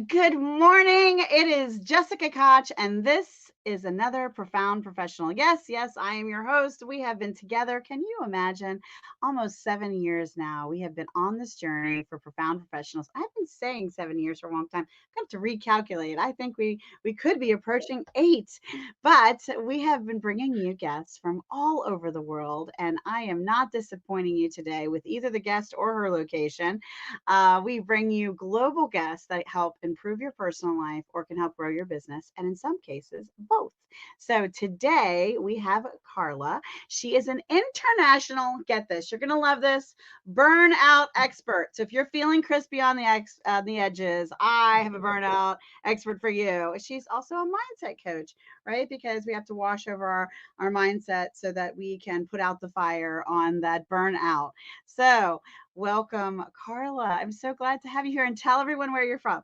Good morning. It is Jessica Koch, and this is another Profound Professional. Yes, I am your host. We have been together. Can you imagine? Almost 7 years now. We have been on this journey for Profound Professionals. I've been saying 7 years for a long time. I have to recalculate. I think we could be approaching 8, but we have been bringing you guests from all over the world, and I am not disappointing you today with either the guest or her location. We bring you global guests that help improve your personal life or can help grow your business, and in some cases, both. So today we have Carla. She is an international, get this, you're going to love this, burnout expert. So if you're feeling crispy on the edges, I have a burnout expert for you. She's also a mindset coach, right? Because we have to wash over our mindset so that we can put out the fire on that burnout. So welcome, Carla. I'm so glad to have you here, and tell everyone where you're from.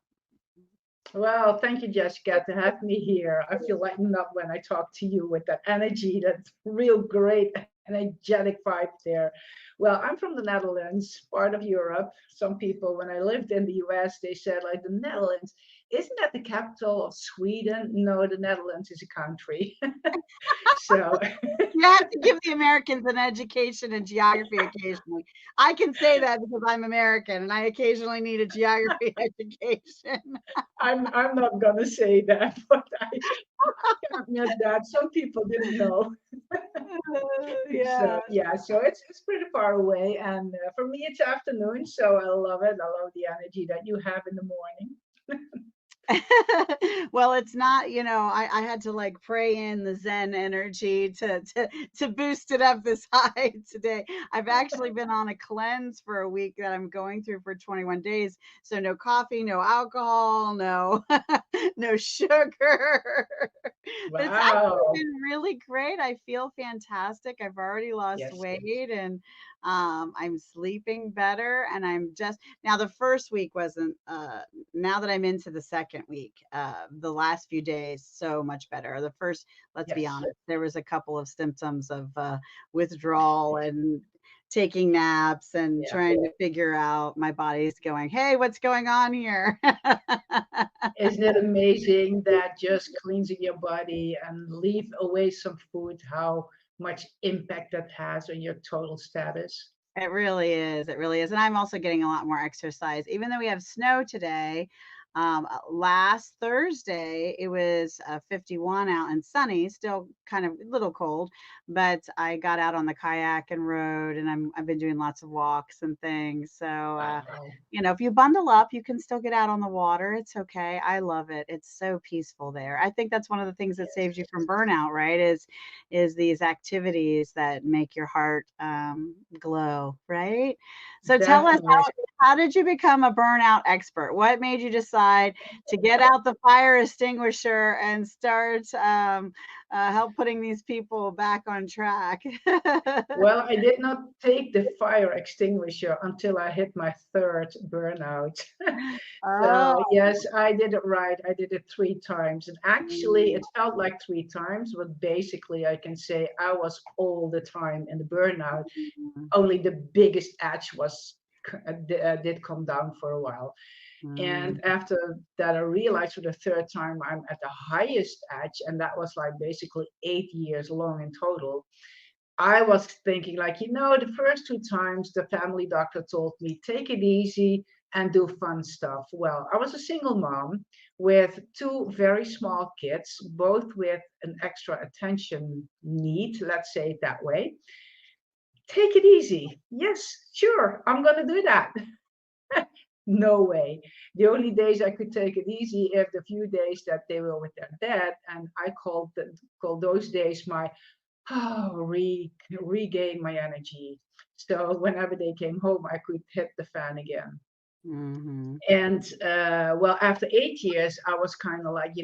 Well, thank you, Jessica, to have me here. I feel lightened up when I talk to you with that energy, that real great, energetic vibe there. Well, I'm from the Netherlands, part of Europe. Some people, when I lived in the US, they said, like, the Netherlands, isn't that the capital of Sweden? No, the Netherlands is a country. So, You have to give the Americans an education in geography occasionally. I can say that because I'm American and I occasionally need a geography education. I'm not gonna say that, but I can admit that some people didn't know. Yeah. So yeah, so it's pretty far away, and for me it's afternoon, so I love it. I love the energy that you have in the morning. Well, it's not, I had to like pray in the Zen energy to boost it up this high today. I've actually been on a cleanse for a week that I'm going through for 21 days. So no coffee, no alcohol, no no sugar. But it's actually Wow. been really great. I feel fantastic. I've already lost Yes. weight, and I'm sleeping better, and I'm just now the first week wasn't now that I'm into the second week, the last few days, so much better. The first, let's be Yes. honest, there was a couple of symptoms of withdrawal and taking naps and Yeah. trying to figure out my body's going, hey, what's going on here? Isn't it amazing that just cleansing your body and leave away some food, how much impact that has on your total status? It really is. It really is. And I'm also getting a lot more exercise. Even though we have snow today, last Thursday it was 51 out and sunny, still kind of a little cold, but I got out on the kayak and rode, and I've been doing lots of walks and things. So, Wow. if you bundle up, you can still get out on the water. It's okay. I love it. It's so peaceful there. I think that's one of the things that saves you Yes. from burnout, right? Is these activities that make your heart glow, right? So tell us, Definitely. how did you become a burnout expert? What made you decide to get out the fire extinguisher and start help putting these people back on track? Well, I did not take the fire extinguisher until I hit my third burnout. Oh. So, yes, I did it right. I did it 3 times. And actually, Mm, it felt like 3 times, but basically, I can say I was all the time in the burnout. mm, Only the biggest edge did come down for a while. mm, And after that, I realized for the third time I'm at the highest edge, and that was like basically 8 years long in total. I was thinking, like, the first 2 times the family doctor told me, take it easy and do fun stuff. Well, I was a single mom with two very small kids, both with an extra attention need, let's say it that way. Take it easy. Yes, sure, I'm going to do that. No way. The only days I could take it easy if the few days that they were with their dad, and I call those days my regain my energy. So whenever they came home, I could hit the fan again. mhm, And well, after 8 years, I was kind of like,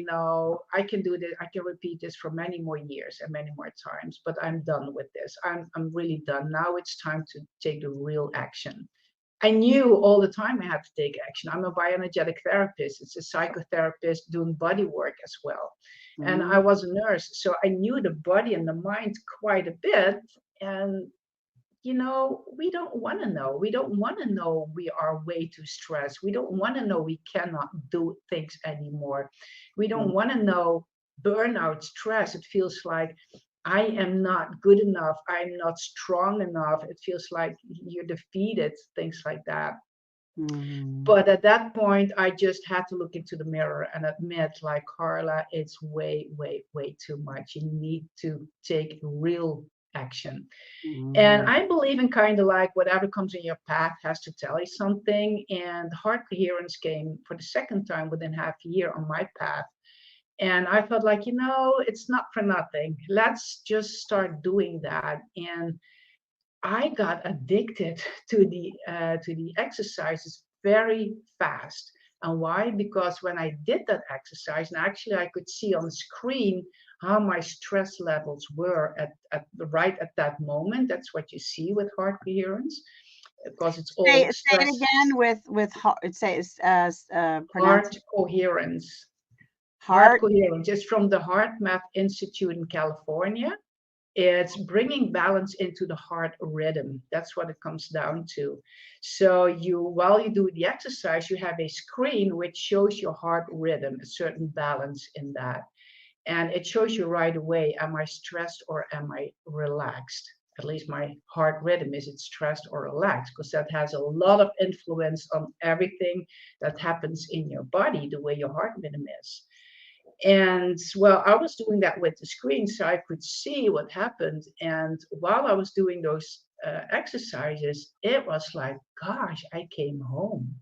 I can do this. I can repeat this for many more years and many more times. But I'm done with this. I'm really done. Now it's time to take the real action. I knew all the time I had to take action. I'm a bioenergetic therapist. It's a psychotherapist doing body work as well. And I mm, was a nurse, so I knew the body and the mind quite a bit. And we don't want to know. We don't want to know we are way too stressed. We don't want to know we cannot do things anymore. We don't want to know burnout, stress. It feels like I am not good enough. I'm not strong enough. It feels like you're defeated, things like that. Mhm. But at that point, I just had to look into the mirror and admit, like, Carla, it's way, way, way too much. You need to take real action. And Mhm. I believe in kind of like whatever comes in your path has to tell you something. And heart coherence came for the second time within half a year on my path. And I felt like, it's not for nothing. Let's just start doing that. And I got addicted to the exercises very fast. And why? Because when I did that exercise, and actually I could see on the screen how my stress levels were right at that moment. That's what you see with heart coherence, because it's Say all say it stress. again with say pronounce Heart coherence. Heart heart. coherence is from the Heart Math Institute in California. It's bringing balance into the heart rhythm. That's what it comes down to. So while you do the exercise, you have a screen which shows your heart rhythm, a certain balance in that. And it shows you right away, am I stressed or am I relaxed? At least my heart rhythm, is it stressed or relaxed? Because that has a lot of influence on everything that happens in your body, the way your heart rhythm is. And well, I was doing that with the screen so I could see what happened. And while I was doing those exercises, it was like, gosh, I came home.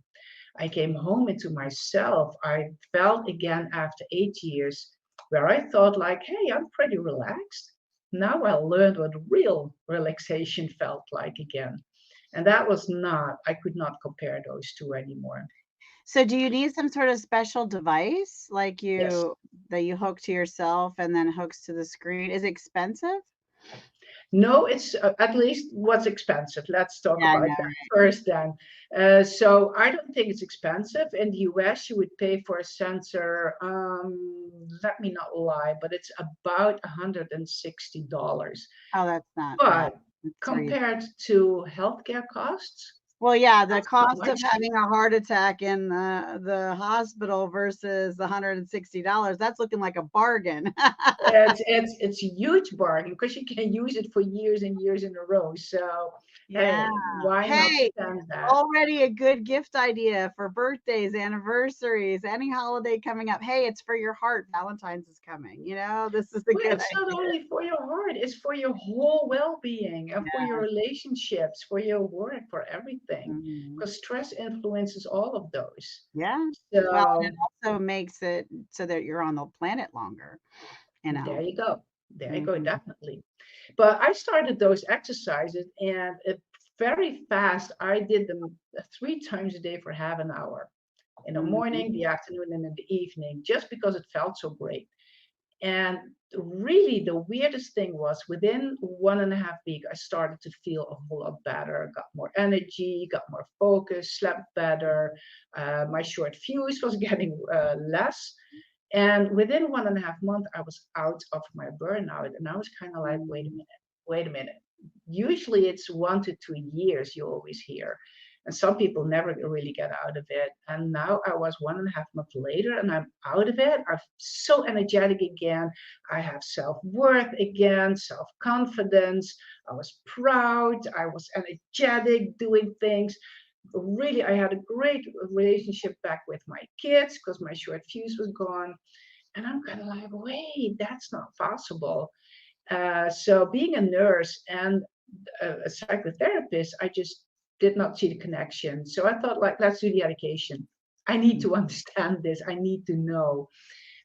I came home into myself. I felt again after 8 years where I thought, like, hey, I'm pretty relaxed. Now I learned what real relaxation felt like again. And that was not, I could not compare those two anymore. So do you need some sort of special device like Yes. you that you hook to yourself and then hooks to the screen? Is it expensive? No, it's at least what's expensive. Let's talk Yeah, I about know, that right? first then. So I don't think it's expensive. In the US, you would pay for a sensor, let me not lie, but it's about $160. Oh, that's not bad. But It's reasonable. compared to healthcare costs, Well, yeah, the that's not cost of much. having a heart attack in the hospital versus the $160, that's looking like a bargain. It's a huge bargain because you can use it for years and years in a row. So Yeah. hey, why not Hey, spend that? already a good gift idea for birthdays, anniversaries, any holiday coming up. Hey, it's for your heart. Valentine's is coming. This is a Well, good it's not idea. only for your heart, it's for your whole well-being and for your Yeah. relationships, for your work, for everything. Mhm. Because stress influences all of those. Yeah. Well, and it So also makes it so that you're on the planet longer, you there know. you go. There you go, Mhm. definitely. But I started those exercises and very fast. I did them 3 times a day for half an hour in the morning, Mhm. the afternoon, and in the evening, just because it felt so great. And really, the weirdest thing was within 1.5 weeks, I started to feel a whole lot better, got more energy, got more focus, slept better. My short fuse was getting less. And within 1.5 months, I was out of my burnout. And I was kind of like, wait a Mhm. minute, wait a minute. Usually it's 1 to 2 years you always hear. And some people never really get out of it. And now I was 1.5 months later and I'm out of it. I'm so energetic again. I have self worth again, self confidence. I was proud. I was energetic doing things. Really, I had a great relationship back with my kids because my short fuse was gone. And I'm kind of like, wait, that's not possible. So being a nurse and a psychotherapist, I just did not see the connection. So I thought, like, let's do the education. I need to understand this. I need to know.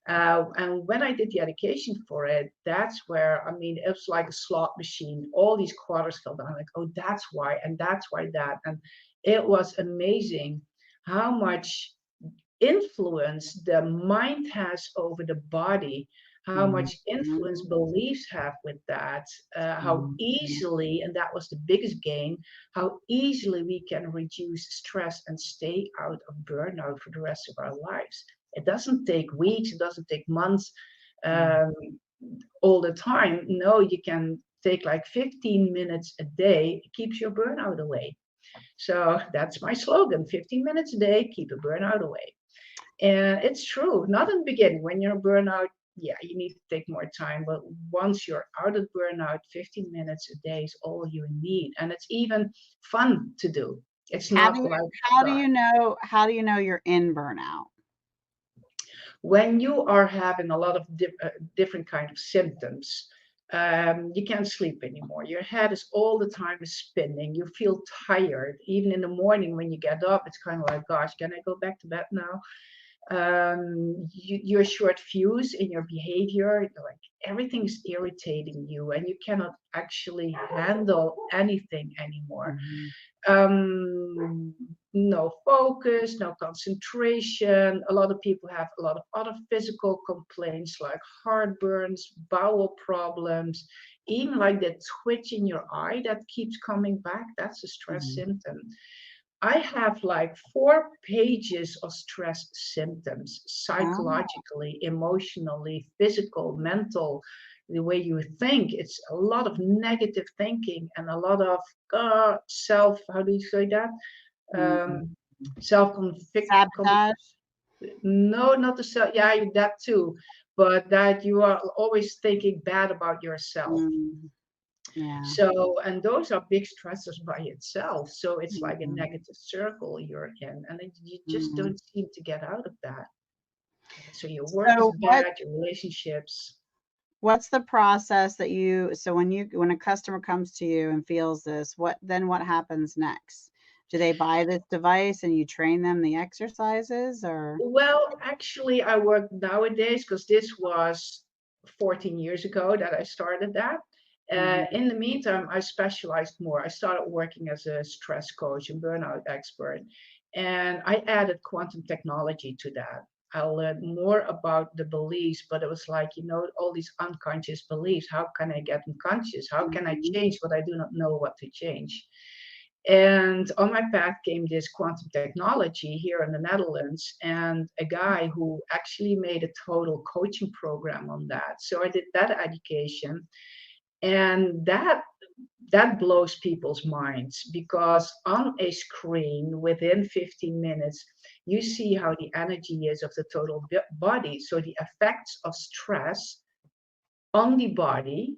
And when I did the education for it, that's where, I mean, it was like a slot machine. All these quarters fell down, like, oh, that's why, and that's why that. And it was amazing how much influence the mind has over the body, how Mhm. much influence beliefs have with that, how Mhm. easily, and that was the biggest gain, how easily we can reduce stress and stay out of burnout for the rest of our lives. It doesn't take weeks, it doesn't take months, Mhm. um, all the time. No, you can. take like 15 minutes a day, it keeps your burnout away. So that's my slogan: 15 minutes a day, keep a burnout away. And it's true, not in the beginning. When you're burnout, yeah, you need to take more time. But once you're out of burnout, 15 minutes a day is all you need. And it's even fun to do. It's How do not you like, how do God, you know how do you know you're in burnout? when you are having a lot of different kind of symptoms, you can't sleep anymore. Your head is all the time spinning. You feel tired. Even in the morning when you get up, it's kind of like, gosh, can I go back to bed now? You're short fuse in your behavior, like everything's irritating you and you cannot actually handle anything anymore. Mhm. um, no focus, no concentration. A lot of people have a lot of other physical complaints like heartburns, bowel problems, even like that twitch in your eye that keeps coming back. That's a stress Mhm. symptom. I have like 4 pages of stress symptoms: Oh. psychologically, emotionally, physical, mental, the way you think. It's a lot of negative thinking and a lot of self, how do you say that? Um, Mhm. self convict. Sabotage? No, not the self. Yeah, that too. But that you are always thinking bad about yourself. Mm. Yeah. So, and those are big stressors by itself. So it's like a Mhm. negative circle you're in, and you just Mhm. don't seem to get out of that. So your work is So bad, your relationships. what's the process that so when a customer comes to you and feels this, what happens next? Do they buy this device and you train them the exercises or? Well, actually, I work nowadays because this was 14 years ago that I started that. Mhm. In the meantime, I specialized more. I started working as a stress coach and burnout expert, and I added quantum technology to that. I learned more about the beliefs, but it was like, all these unconscious beliefs. How can I get them conscious? How can I Mhm. change what I do not know what to change? And on my path came this quantum technology here in the Netherlands, and a guy who actually made a total coaching program on that. So I did that education, and that blows people's minds because on a screen within 15 minutes, you see how the energy is of the total body. So the effects of stress on the body,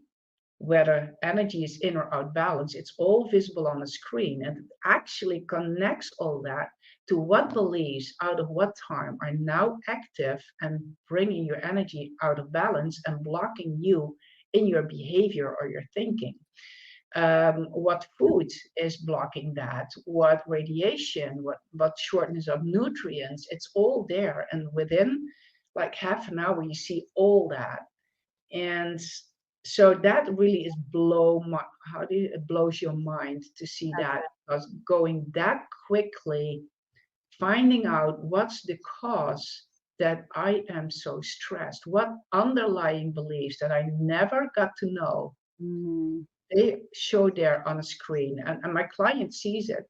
whether energy is in or out balance, it's all visible on the screen. And it actually connects all that to what beliefs out of what time are now active and bringing your energy out of balance and blocking you in your behavior or your thinking. What food is blocking that, what radiation, what shortness of nutrients, it's all there. And within like half an hour, you see all that. And so that really is how do you, it blows your mind to see that, because going that quickly, finding out what's the cause that I am so stressed, what underlying beliefs that I never got to know, Mhm. they show there on a screen, and my client sees it.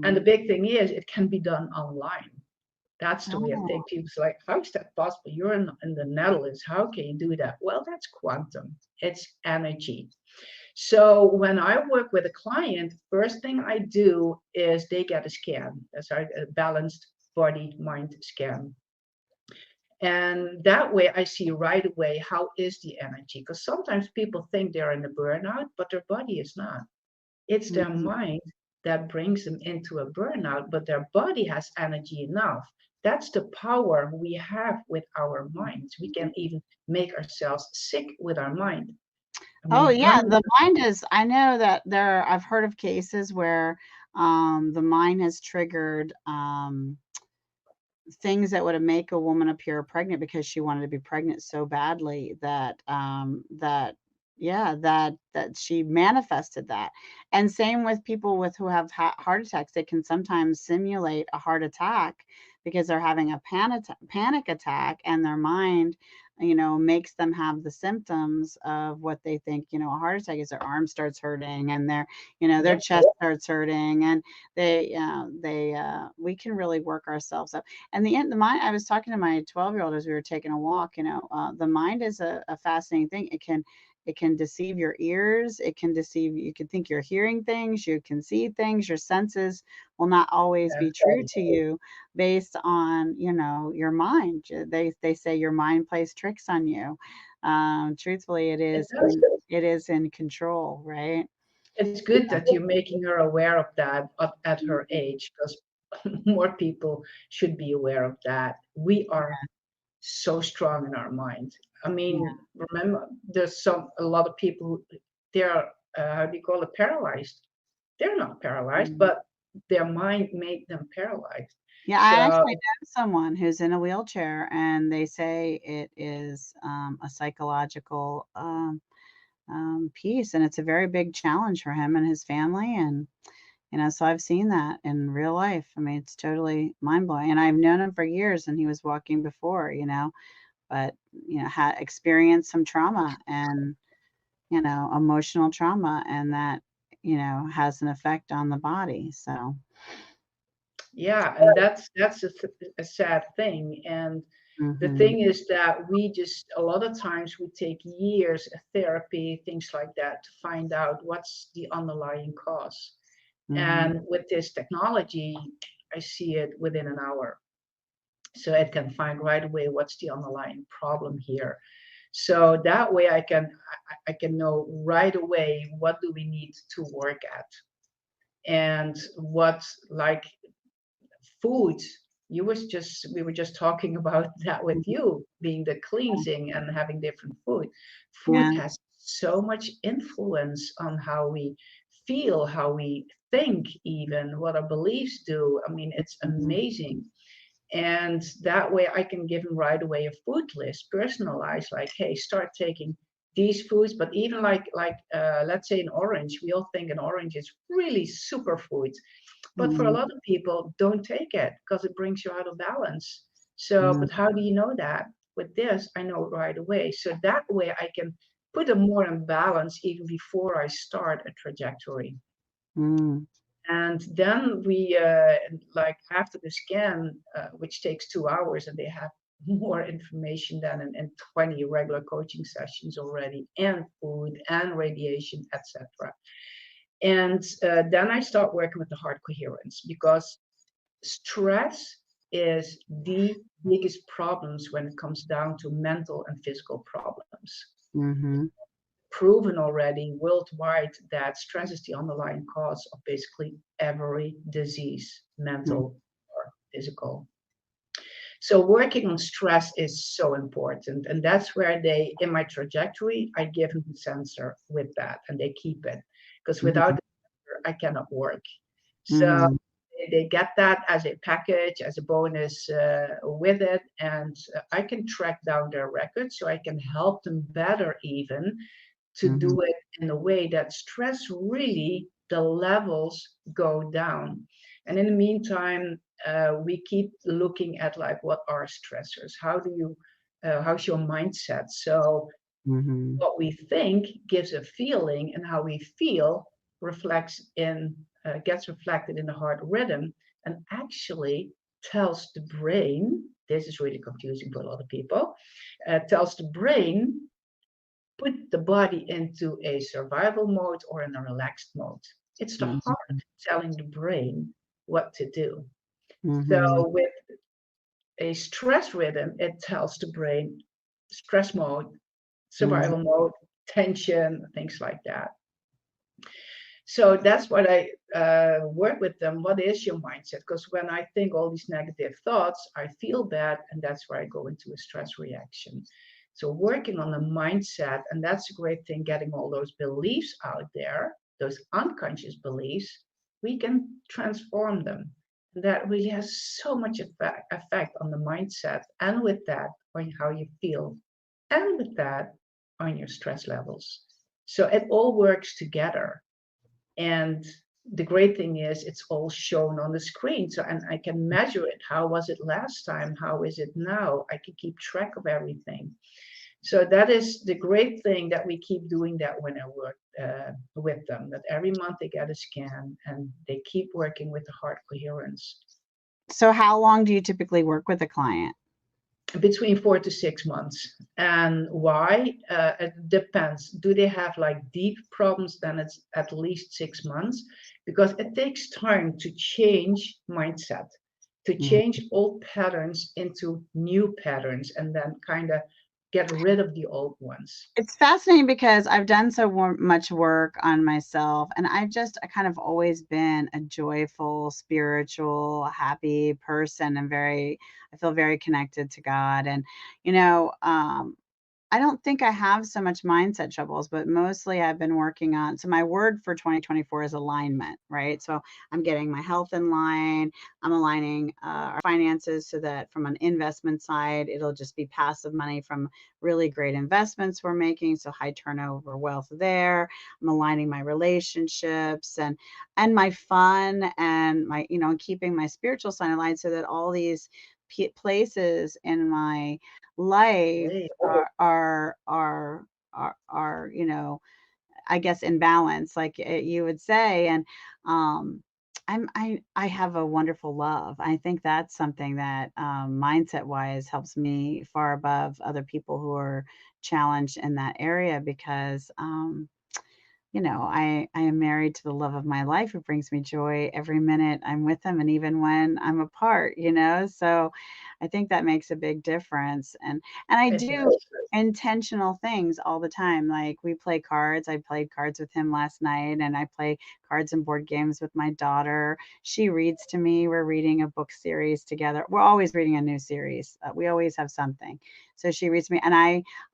And the Mhm. big thing is it can be done online. That's the weird thing. Oh. People's like, how is that possible? You're in the Netherlands. How can you do that? Well, that's quantum. It's energy. So when I work with a client, first thing I do is they get a scan. That's a balanced body mind scan. And that way I see right away how is the energy. Because sometimes people think they're in a burnout, but their body is not. It's their Mhm. mind that brings them into a burnout, but their body has energy enough. That's the power we have with our minds. We can even make ourselves sick with our mind. I Oh, mean, yeah, the 100. mind is I know that I've heard of cases where, the mind has triggered, things that would make a woman appear pregnant because she wanted to be pregnant so badly that yeah, that she manifested that. And same with people with who have heart attacks. They can sometimes simulate a heart attack because they're having a panic attack, and their mind, makes them have the symptoms of what they think, a heart attack is. Their arm starts hurting, and their Yep. chest starts hurting, and we can really work ourselves up. And the mind, I was talking to my 12-year-old as we were taking a walk, the mind is a fascinating thing. It can deceive your ears. It can deceive, you can think you're hearing things, you can see things, your senses will not always be true to you based on, your mind. They say your mind plays tricks on you. Truthfully, It does. it is in control, right? It's good that you're making her aware of that at her age, because more people should be aware of that. We are so strong in our mind. I Yeah. mean, remember, there's a lot of people who they're how do you call it, paralyzed. They're not paralyzed, Mm. but their mind made them paralyzed. Yeah, I So actually know someone who's in a wheelchair, and they say it is a psychological piece, and it's a very big challenge for him and his family. And so I've seen that in real life. I mean, it's totally mind blowing. And I've known him for years, and he was walking before, but had experienced some trauma and emotional trauma, and that has an effect on the body. So. yeah, and that's a sad thing. And the Mhm. thing is that we just a lot of times we take years of therapy, things like that, to find out what's the underlying cause. Mhm. And with this technology, I see it within an hour. So it can find right away what's the underlying problem here. So that way I can know right away what do we need to work at, and what, like, food. We were just talking about that with Mhm. you, being the cleansing and having different food. Food Yeah. has so much influence on how we feel, how we think, even what our beliefs do. I mean, it's Mhm. amazing. And that way I can give them right away a food list, personalized, like, hey, start taking these foods. But even let's say an orange, we all think an orange is really superfood, but for a Mhm. lot of people, don't take it because it brings you out of balance. So, Mhm. but how do you know that? With this, I know it right away. So that way I can put them more in balance even before I start a trajectory. Mhm. And then we, like after the scan, which takes 2 hours, and they have more information than in 20 regular coaching sessions already, and food and radiation, etc. And then I start working with the heart coherence, because stress is the biggest problems when it comes down to mental and physical problems. Mhm. Proven already worldwide that stress is the underlying cause of basically every disease, Mhm. mental or physical. So working on stress is so important. And that's where they, in my trajectory, I give them the sensor with that, and they keep it. Because without Mhm. the sensor, I cannot work. So Mhm. they get that as a package, as a bonus with it. And I can track down their records, so I can help them better even to Mhm. do it in a way that stress really, the levels go down. And in the meantime, we keep looking at, like, what are stressors? How's your mindset? So Mhm. what we think gives a feeling, and how we feel gets reflected in the heart rhythm, and actually tells the brain. This is really confusing for a lot of people. Tells the brain, put the body into a survival mode or in a relaxed mode. It's the Mhm. heart telling the brain what to do. So Mhm. with a stress rhythm, it tells the brain stress mode, Mhm. survival mode, tension, things like that. So that's what I work with them. What is your mindset? Because when I think all these negative thoughts, I feel bad, and that's where I go into a stress reaction. So working on the mindset, and that's a great thing, getting all those beliefs out there, those unconscious beliefs, we can transform them. And that really has so much effect on the mindset, and with that, on how you feel, and with that, on your stress levels. So it all works together. And the great thing is it's all shown on the screen. So, and I can measure it. How was it last time? How is it now? I can keep track of everything. So that is the great thing, that we keep doing that when I work with them, that every month they get a scan, and they keep working with the heart coherence. So how long do you typically work with a client? between 4 to 6 months. And why? It depends. Do they have like deep problems? Then it's at least 6 months, because it takes time to change mindset, to Mm. change old patterns into new patterns, and then kind of get rid of the old ones. It's fascinating because I've done so much work on myself, and I kind of always been a joyful, spiritual, happy person, and I feel very connected to God. And, you know, I don't think I have so much mindset troubles, but mostly I've been working on. So my word for 2024 is alignment, right? So I'm getting my health in line. I'm aligning our finances so that from an investment side, it'll just be passive money from really great investments we're making. So high turnover wealth there. I'm aligning my relationships and my fun and my, keeping my spiritual side aligned so that all these places in my life Great. are I guess in balance, like you would say. And I have a wonderful love. I think that's something that mindset wise helps me far above other people who are challenged in that area, because I am married to the love of my life who brings me joy every minute I'm with him and even when I'm apart. So I think that makes a big difference. And I It do does. intentional things all the time. Like we play cards. I played cards with him last night, and I play cards and board games with my daughter. She reads to me. We're reading a book series together. We're always reading a new series. We always have something. So she reads me, and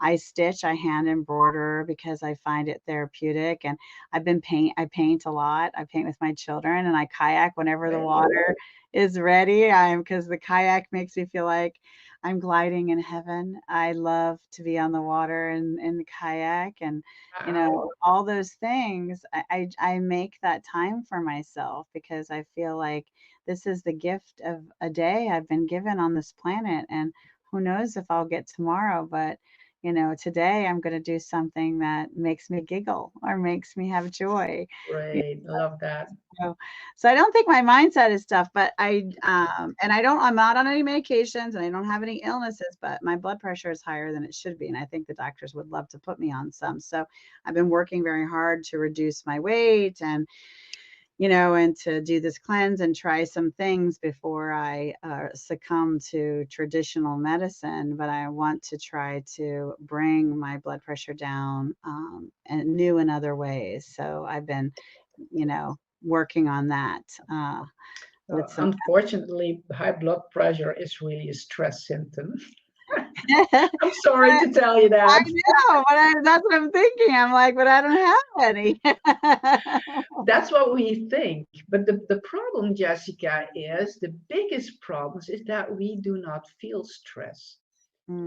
I stitch, I hand embroider because I find it therapeutic. And I paint a lot. I paint with my children, and I kayak whenever the Great. water is ready. Because the kayak makes me feel like I'm gliding in heaven. I love to be on the water and in the kayak, and Wow. all those things. I make that time for myself because I feel like this is the gift of a day I've been given on this planet. And who knows if I'll get tomorrow, but today I'm going to do something that makes me giggle or makes me have joy. Great. I love that. So, so I don't think my mindset is stuff, but I'm not on any medications and I don't have any illnesses, but my blood pressure is higher than it should be. And I think the doctors would love to put me on some. So I've been working very hard to reduce my weight and to do this cleanse and try some things before I succumb to traditional medicine. But I want to try to bring my blood pressure down in new and other ways. So I've been, working on that with some. Unfortunately, high blood pressure is really a stress symptom. I I'm sorry to tell you that. know, but that's what I'm thinking. I'm like, but I don't have any. That's what we think. But the problem, Jessica, is the biggest problem is that we do not feel stress.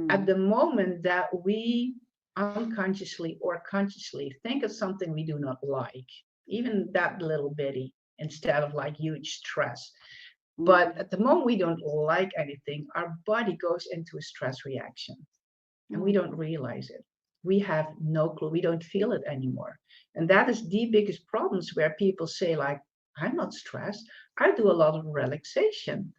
At Mm, the moment that we unconsciously or consciously think of something we do not like, even that little bitty, instead of like huge stress. But mm, at the moment we don't like anything, our body goes into a stress reaction and we mm, don't realize it. We have no clue. We don't feel it anymore. And that is the biggest problems where people say, like, I'm not stressed. I do a lot of relaxation.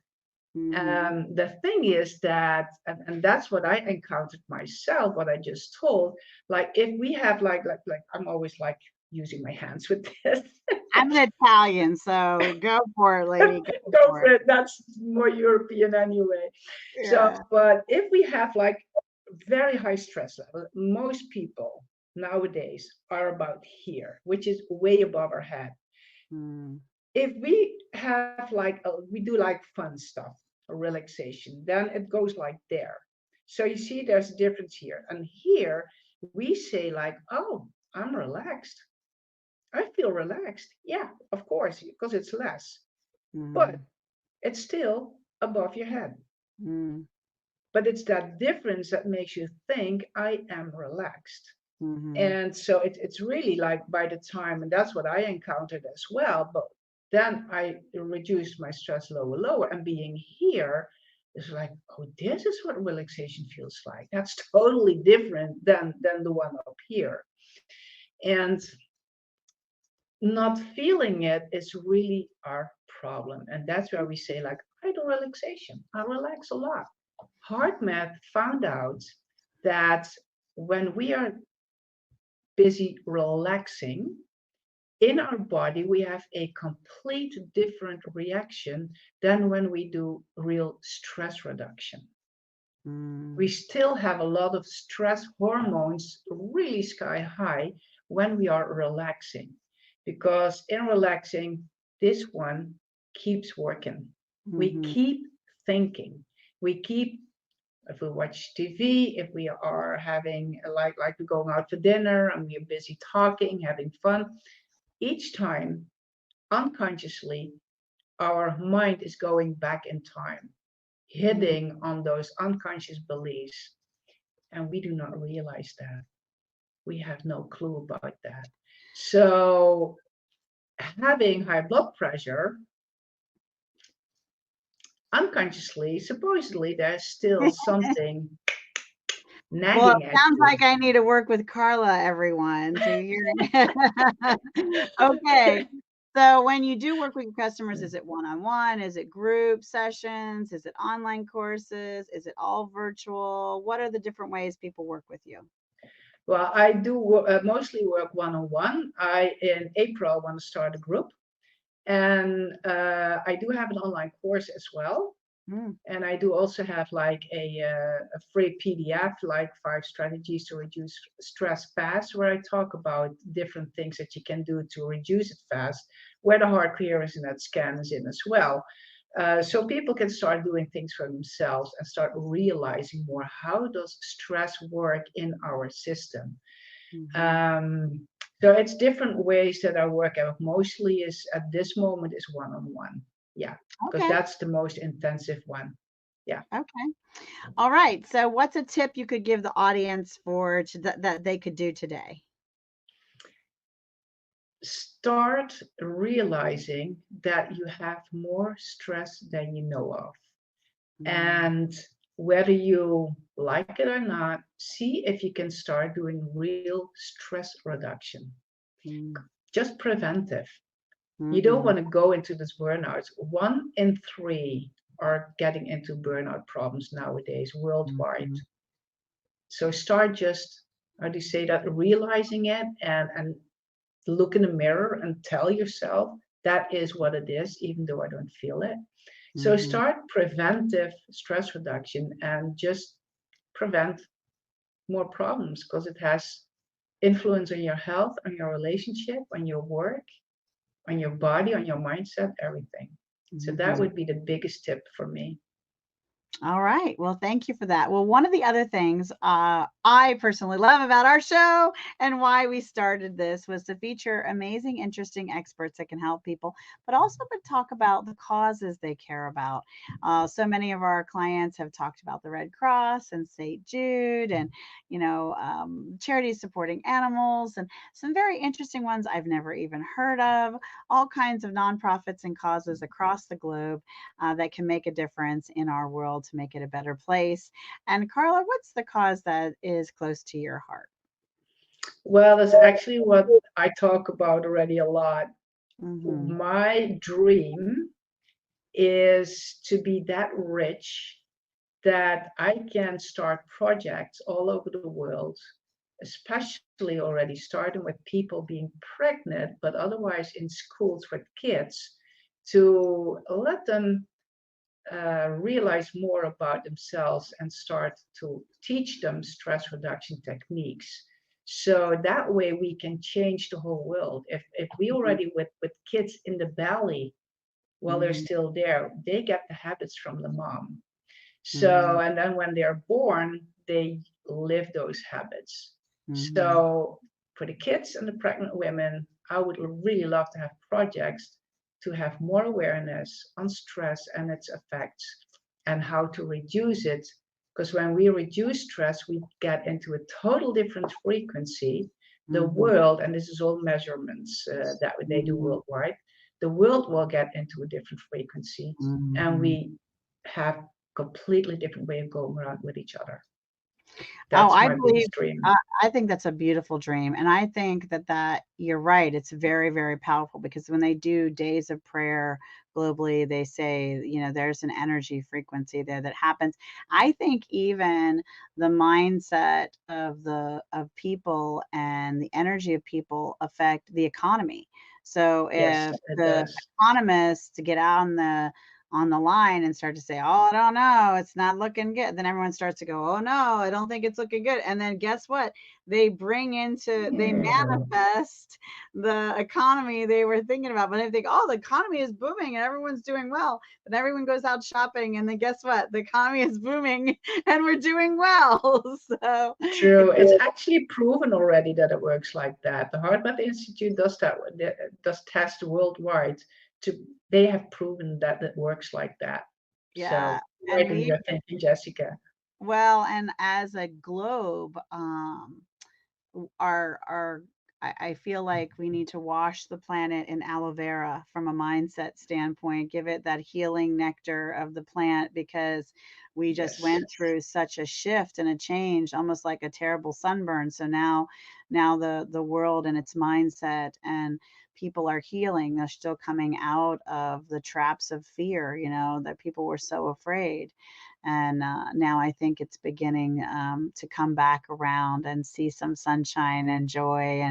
mhm, The thing is that, and that's what I encountered myself, what I just told, like if we have like I'm always like using my hands with this. I'm an Italian, so go for it, lady. Go Go for for it. it. That's more European anyway. So, Yeah. but if we have like very high stress level, most people nowadays are about here, which is way above our head. Mm, If we have like we do like fun stuff or relaxation, then it goes like there. So you see there's a difference here. And here we say like, oh, I'm relaxed. I feel relaxed. Yeah, of course, because it's less. But mhm, it's still above your head. mm, But it's that difference that makes you think I am relaxed. mhm, And so it's really like by the time, and that's what I encountered as well. But then I reduced my stress lower, lower, and being here is like, oh, this is what relaxation feels like. That's totally different than the one up here. And not feeling it is really our problem. And that's where we say, like, I do relaxation. I relax a lot. Hard math found out that when we are busy relaxing, in our body, we have a complete different reaction than when we do real stress reduction. We Mm, still have a lot of stress hormones really sky high when we are relaxing, because in relaxing, this one keeps working. We mhm, keep thinking. We keep, if we watch TV, if we are having like we're going out for dinner and we're busy talking, having fun, each time unconsciously our mind is going back in time, mm, hitting on those unconscious beliefs, and we do not realize that. We have no clue about that. So having high blood pressure, unconsciously, supposedly there's still something Well, it nagging at sounds you. like I need to work with Carla, everyone. So you're okay. So when you do work with your customers, is it one-on-one? Is it group sessions? Is it online courses? Is it all virtual? What are the different ways people work with you? Well, I do mostly work one-on-one. I in April want to start a group, and I do have an online course as well. Mm, And I do also have like a free PDF, like 5 strategies to reduce stress fast, where I talk about different things that you can do to reduce it fast, where the heart coherence in that scan is in as well. So people can start doing things for themselves and start realizing more, how does stress work in our system. mhm. Um, so it's different ways that I work out. Mostly is at this moment is one-on-one. Yeah, because Okay. that's the most intensive one. Yeah. Okay. All right. So what's a tip you could give the audience that they could do today? Start realizing that you have more stress than you know of. Mm, And whether you like it or not, see if you can start doing real stress reduction. mm, Just preventive. You don't mhm, want to go into this burnout. 1 in 3 are getting into burnout problems nowadays worldwide. mhm, So start just, how do you say that, realizing it, and look in the mirror and tell yourself that is what it is, even though I don't feel it. So mhm, start preventive stress reduction and just prevent more problems, because it has influence on your health, on your relationship, on your work, on your body, on your mindset, everything. So that mhm. would be the biggest tip for me. All right. Well, thank you for that. Well, one of the other things I personally love about our show and why we started this was to feature amazing, interesting experts that can help people, but also to talk about the causes they care about. So many of our clients have talked about the Red Cross and St. Jude and, charities supporting animals and some very interesting ones I've never even heard of, all kinds of nonprofits and causes across the globe that can make a difference in our world to make it a better place. And Carla, what's the cause that is close to your heart? Well, that's actually what I talk about already a lot. Hmm. My dream is to be that rich that I can start projects all over the world, especially already starting with people being pregnant, but otherwise in schools with kids, to let them realize more about themselves and start to teach them stress reduction techniques. So that way we can change the whole world. If we already with kids in the belly while they're Hmm. still there, they get the habits from the mom. Hmm. So, and then when they're born, they live those habits. Hmm. So, for the kids and the pregnant women, I would really love to have projects to have more awareness on stress and its effects and how to reduce it. Because when we reduce stress, we get into a total different frequency. The Hmm. world, and this is all measurements that they do Hmm. worldwide, the world will get into a different frequency, and Hmm. we have completely different way of going around with each other. Oh, That's I my believe biggest dream. I I think that's a beautiful dream, and I think that you're right, it's very, very powerful because when they do days of prayer globally, they say, there's an energy frequency there that happens. I think even the mindset of people and the energy of people affect the economy. So Yes, if it the does. economists get out on the line and start to say, "Oh, I don't know, it's not looking good." Then everyone starts to go, "Oh no, I don't think it's looking good." And then guess what? They manifest the economy they were thinking about. But they think, "Oh, the economy is booming and everyone's doing well." Then everyone goes out shopping and then guess what? The economy is booming and we're doing well. So True. It's actually proven already that it works like that. The Heart Math Institute does that, does tests worldwide to, they have proven that it works like that. yeah, So and right in we your thinking, Jessica. well, and as a globe, our I feel like we need to wash the planet in aloe vera from a mindset standpoint, give it that healing nectar of the plant because we just Yes. went through such a shift and a change, almost like a terrible sunburn. So now the world and its mindset and people are healing. They're still coming out of the traps of fear, that people were so afraid. And now I think it's beginning to come back around and see some sunshine and joy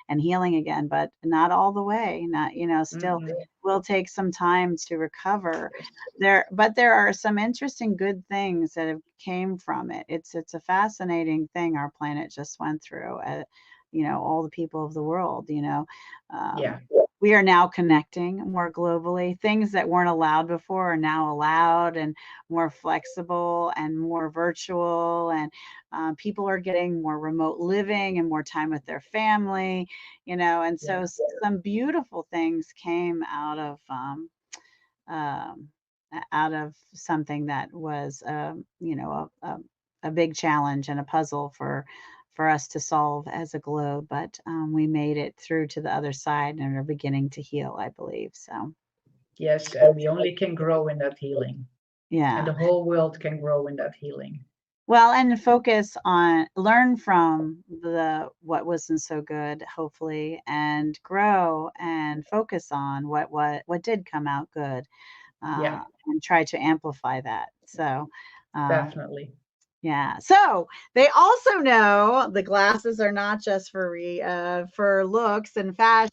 and healing again, but not all the way. Not still Mm-mm. will take some time to recover. Yes. There are some interesting good things that have came from it. It's a fascinating thing our planet just went through. All the people of the world. Um, Yeah, we are now connecting more globally. Things that weren't allowed before are now allowed, and more flexible and more virtual, and people are getting more remote living and more time with their family, and so yeah. some beautiful things came um, out of something that was, a big challenge and a puzzle for us to solve as a globe, but we made it through to the other side and are beginning to heal, I believe. So, Yes, and we only can grow in that healing. And yeah. the whole world can grow in that healing. Well, and focus on learn from the what wasn't so good, hopefully, and grow and focus on what did come out good, Yeah, and try to amplify that. So, um, definitely. yeah. So they also know the glasses are not just for looks and fashion.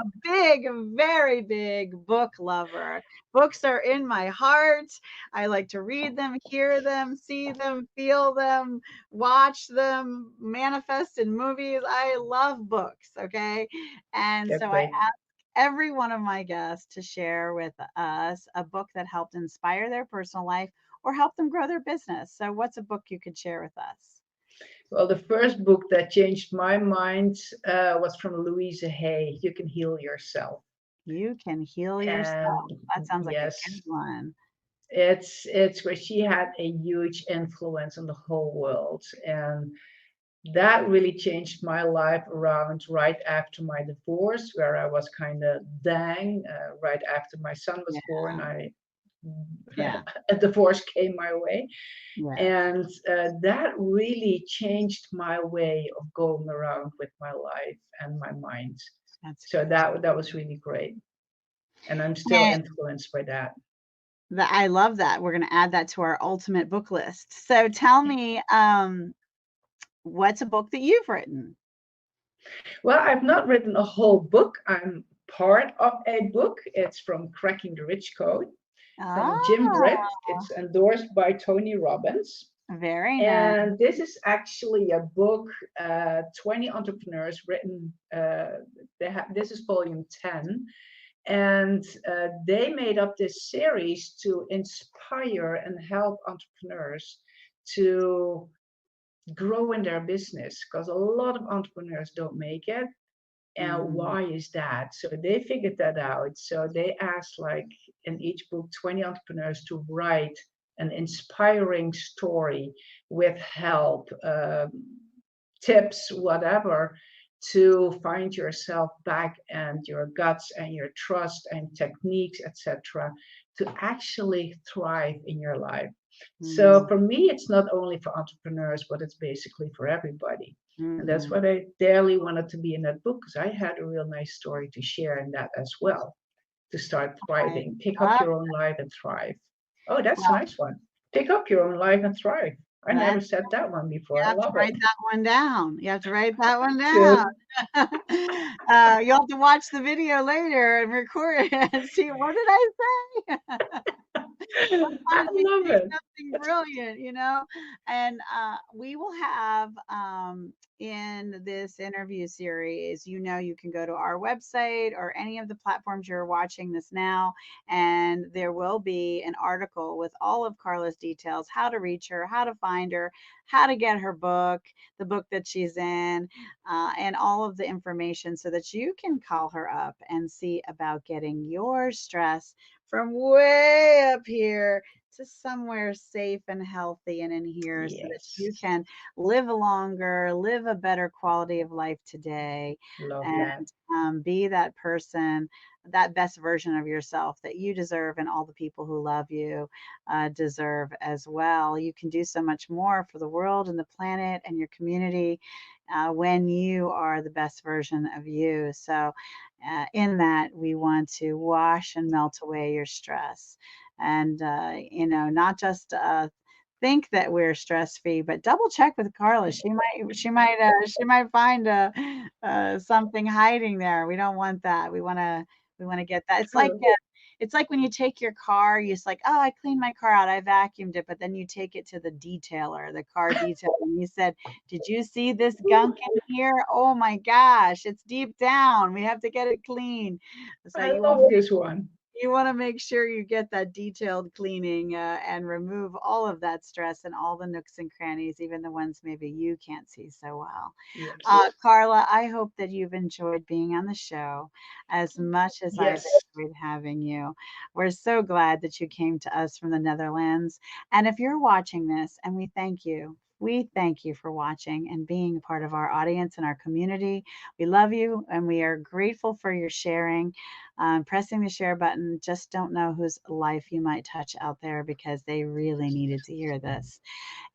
A big, very big book lover. Books are in my heart. I like to read them, hear them, see them, feel them, watch them manifest in movies. I love books. Okay. And That's so I great. ask every one of my guests to share with us a book that helped inspire their personal life or help them grow their business. So, what's a book you could share with us? Well, the first book that changed my mind was from Louise Hay, You Can Heal Yourself. You can heal yourself. And That sounds like a good yes, one. it's where she had a huge influence on the whole world. And that really changed my life around right after my divorce, where I was kind of dang, right after my son was Yeah, born, I yeah, a divorce came my way. yeah. And that really changed my way of going around with my life and my mind. That's So good. that was really great, and I'm still And influenced by that. I love that. We're gonna add that to our ultimate book list. So tell me, what's a book that you've written? Well, I've not written a whole book. I'm part of a book. It's from Cracking the Rich Code from Jim Oh, Britt. It's endorsed by Tony Robbins. very nice. And this is actually a book, 20 entrepreneurs written. This is volume 10. And they made up this series to inspire and help entrepreneurs to grow in their business because a lot of entrepreneurs don't make it. And Mhm. why is that? So they figured that out. So they asked, like, in each book, 20 entrepreneurs to write an inspiring story with help, tips, whatever, to find yourself back and your guts and your trust and techniques, etc., to actually thrive in your life. So Mm, for me, it's not only for entrepreneurs, but it's basically for everybody. And that's mm. what I dearly wanted to be in that book, because I had a real nice story to share in that as well, to start I thriving. Pick up love your own life and thrive. Oh, that's a well, nice one. Pick up your own life and thrive. I never that's said that one you before. I have to love it. write that one down. You have to write that one down. Good. You'll have to watch the video later and record it and see what did I say? I Sometimes we love say it. something brilliant, and we will have in this interview series, you can go to our website or any of the platforms you're watching this now, and there will be an article with all of Carla's details, how to reach her, how to find her, how to get her book, the book that she's in, and all of the information so that you can call her up and see about getting your stress from way up here to somewhere safe and healthy and in here so that you Yes. can live longer, live a better quality of life today, Love and that. be that person, that best version of yourself that you deserve and all the people who love you deserve as well. You can do so much more for the world and the planet and your community when you are the best version of you. So, in that, we want to wash and melt away your stress. And, not just think that we're stress free, but double check with Carla. She might find something hiding there. We don't want that. We want to get that. True. It's like when you take your car, you're just like, oh, I cleaned my car out, I vacuumed it, but then you take it to the detailer, the car detailer, and you said, did you see this gunk in here? Oh my gosh, it's deep down. We have to get it clean. So I love this one. you want to make sure you get that detailed cleaning and remove all of that stress and all the nooks and crannies, even the ones maybe you can't see so well. Yes. Carla, I hope that you've enjoyed being on the show as much as I've Yes. enjoyed having you. We're so glad that you came to us from the Netherlands. And if you're watching this, and we thank you. We thank you for watching and being a part of our audience and our community. We love you and we are grateful for your sharing. Pressing the share button. Just don't know whose life you might touch out there because they really needed to hear this.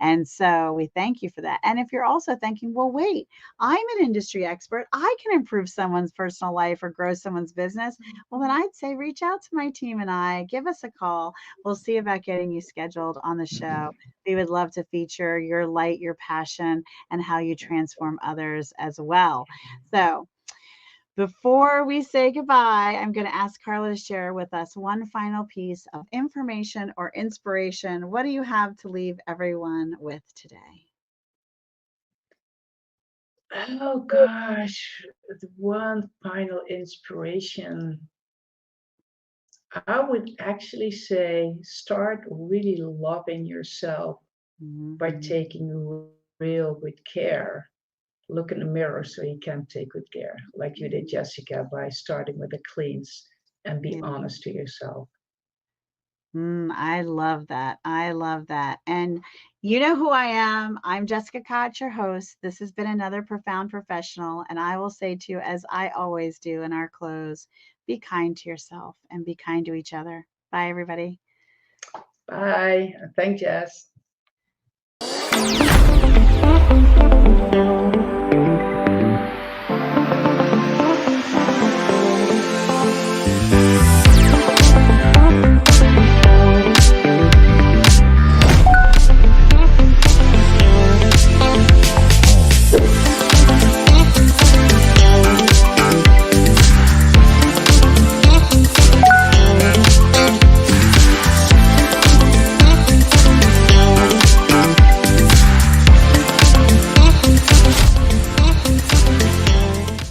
And so we thank you for that. And if you're also thinking, well, wait, I'm an industry expert, I can improve someone's personal life or grow someone's business. Well, then I'd say reach out to my team and give us a call. We'll see about getting you scheduled on the show. We would love to feature your light, your passion, and how you transform others as well. So, before we say goodbye, I'm going to ask Carla to share with us one final piece of information or inspiration. What do you have to leave everyone with today? Oh gosh, the one final inspiration. I would actually say start really loving yourself by Mhm. taking real good care. Look in the mirror so you can take good care, like you did, Jessica, by starting with the cleans and be Yeah. honest to yourself. I love that. I love that. And you know who I am. I'm Jessica Koch, your host. This has been another Profound Professional. And I will say to you, as I always do in our close, be kind to yourself and be kind to each other. Bye, everybody. Bye. Thank Jess.